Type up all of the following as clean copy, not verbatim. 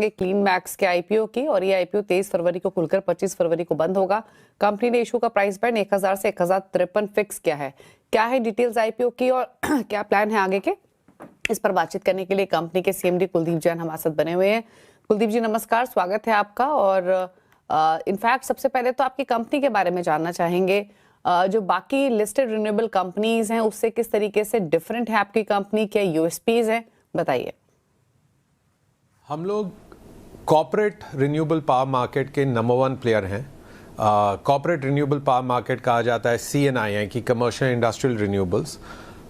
करेंगे clean max के IPO की, और ये आईपीओ 23 फरवरी को खुलकर 25 फरवरी को बंद होगा। कंपनी ने इशू का प्राइस बैंड 1000 से 1053 फिक्स किया है। क्या है डिटेल्स आईपीओ की और क्या प्लान है आगे के, इस पर बातचीत करने के लिए कंपनी के सीएमडी कुलदीप जैन हमारे साथ बने हुए हैं। कुलदीप जी नमस्कार, स्वागत है आपका। और इनफैक्ट सबसे पहले तो आपकी कंपनी के बारे में जानना चाहेंगे। जो बाकी लिस्टेड रिन्यूएबल कंपनीज हैं उससे किस तरीके से डिफरेंट है आपकी कंपनी, क्या यूएसपीज हैं, बताइए। हम लोग कॉर्पोरेट रिन्यूएबल पावर मार्केट के नंबर 1 प्लेयर हैं। कॉर्पोरेट रिन्यूएबल पावर मार्केट कहा जाता है CNI है कि कमर्शियल इंडस्ट्रियल रिन्यूएबल्स।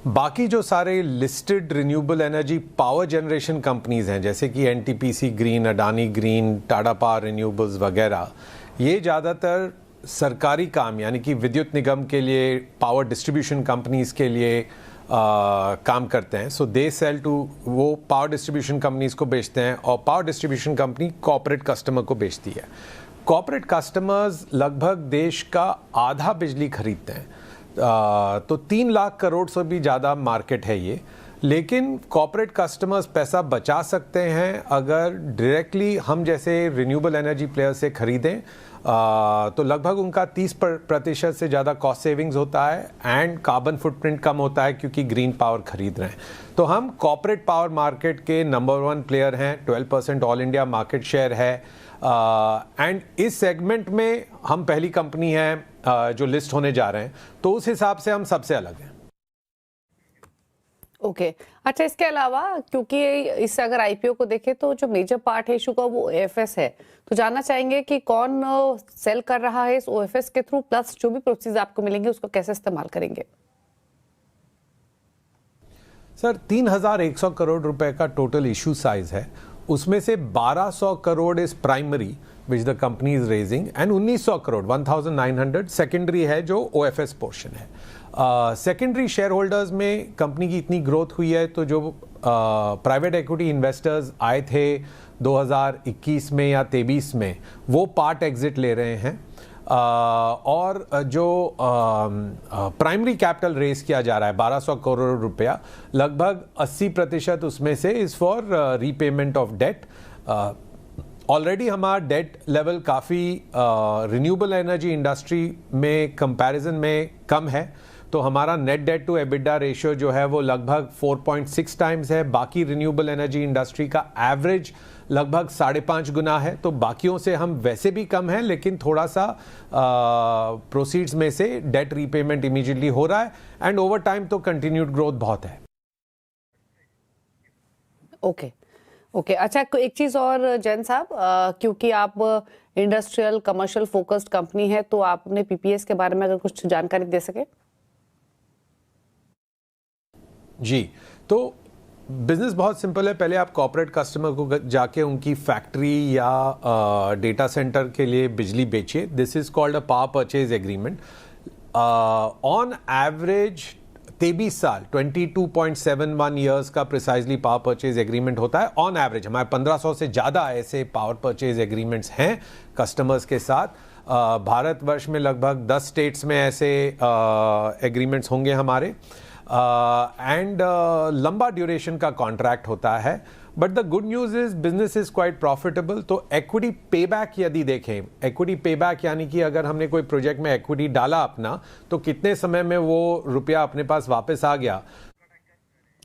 बाकी जो सारे listed renewable energy power generation companies हैं जैसे कि NTPC green, Adani green, Tata power renewables वगैरह, ये ज़्यादातर सरकारी काम यानी कि विद्युत निगम के लिए, पावर डिस्ट्रीब्यूशन कंपनीज के लिए काम करते हैं। सो दे सेल टू, वो पावर डिस्ट्रीब्यूशन कंपनीज को बेचते हैं और power distribution company corporate customer को बेचती है। कॉर्पोरेट कस्टमर्स लगभग देश का आधा बिजली खरीदते हैं। तो 3 लाख करोड़ से भी ज़्यादा मार्केट है ये। लेकिन कॉर्पोरेट कस्टमर्स पैसा बचा सकते हैं अगर डायरेक्टली हम जैसे रिन्यूएबल एनर्जी प्लेयर से खरीदें। तो लगभग उनका 30% से ज़्यादा कॉस्ट सेविंग्स होता है एंड कार्बन फुटप्रिंट कम होता है क्योंकि ग्रीन पावर खरीद रहे हैं। तो हम कॉर्पोरेट पावर मार्केट के नंबर 1 प्लेयर हैं। 12% ऑल इंडिया मार्केट शेयर है एंड इस सेगमेंट में हम पहली कंपनी है जो लिस्ट होने जा रहे हैं। तो उस हिसाब से हम सबसे अलग हैं। ओके अच्छा, इसके अलावा क्योंकि इससे अगर आईपीओ को देखें तो जो मेजर पार्ट है इशू का वो ओएफएस है, तो जानना चाहेंगे कि कौन सेल कर रहा है इस ओएफएस के थ्रू, प्लस जो भी प्रोसीज आपको मिलेंगे उसको कैसे इस्तेमाल करेंगे। सर 3100 करोड़ रुपए का टोटल इशू साइज है। उसमें से 1200 crore is primary which the company is raising and 1900 crore 1900 secondary है जो ओएफएस पोर्शन है। सेकेंडरी शेयर होल्डर्स में कंपनी की इतनी ग्रोथ हुई है तो जो प्राइवेट इक्विटी इन्वेस्टर्स आए थे 2021 में या 23 में वो पार्ट एग्जिट ले रहे हैं। और जो प्राइमरी कैपिटल रेस किया जा रहा है 1200 करोड़ रुपया, लगभग 80% उसमें से is for repayment of debt. Already हमारा डेट लेवल काफ़ी रिन्यूएबल एनर्जी इंडस्ट्री में कंपैरिजन में कम है। तो हमारा net debt to EBITDA ratio जो है वो लगभग 4.6 टाइम्स है। बाकी रिन्यूएबल एनर्जी इंडस्ट्री का एवरेज लगभग 5.5 गुना है। तो बाकियों से हम वैसे भी कम हैं, लेकिन थोड़ा सा प्रोसीड्स में से डेट रीपेमेंट इमीडिएटली हो रहा है एंड ओवर टाइम तो कंटिन्यूड ग्रोथ बहुत है। ओके अच्छा, एक चीज और जैन साहब, क्योंकि आप इंडस्ट्रियल कमर्शियल फोकस्ड कंपनी है तो आप अपने पीपीएस के बारे में अगर कुछ जानकारी दे सके। जी, तो बिजनेस बहुत सिंपल है। पहले आप कॉर्पोरेट कस्टमर को जाके उनकी फैक्ट्री या डेटा सेंटर के लिए बिजली बेचिए। This is called a power purchase agreement. On average 23 साल 22.71 ईयर्स का प्रिसाइजली पावर परचेज एग्रीमेंट होता है ऑन एवरेज। हमारे 1500 से ज़्यादा ऐसे पावर परचेज एग्रीमेंट्स हैं कस्टमर्स के साथ। भारतवर्ष में लगभग 10 स्टेट्स में ऐसे एग्रीमेंट्स होंगे हमारे एंड लंबा ड्यूरेशन का कॉन्ट्रैक्ट होता है। But the good news is business is quite profitable. तो एक्विटी पेबैक यदि देखें, एक्विटी पेबैक यानी कि अगर हमने कोई प्रोजेक्ट में एक्विटी डाला अपना तो कितने समय में वो रुपया अपने पास वापस आ गया।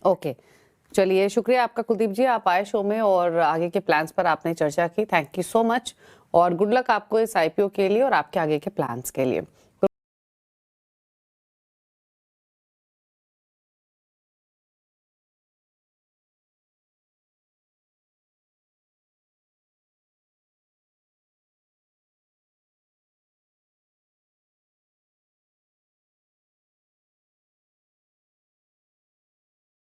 ओके चलिए, शुक्रिया आपका कुलदीप जी, आप आए शो में और आगे के प्लान्स पर आपने चर्चा की। थैंक यू सो मच और गुड लक आपको इस आईपीओ के लिए और आपके आगे के प्लान्स के लिए।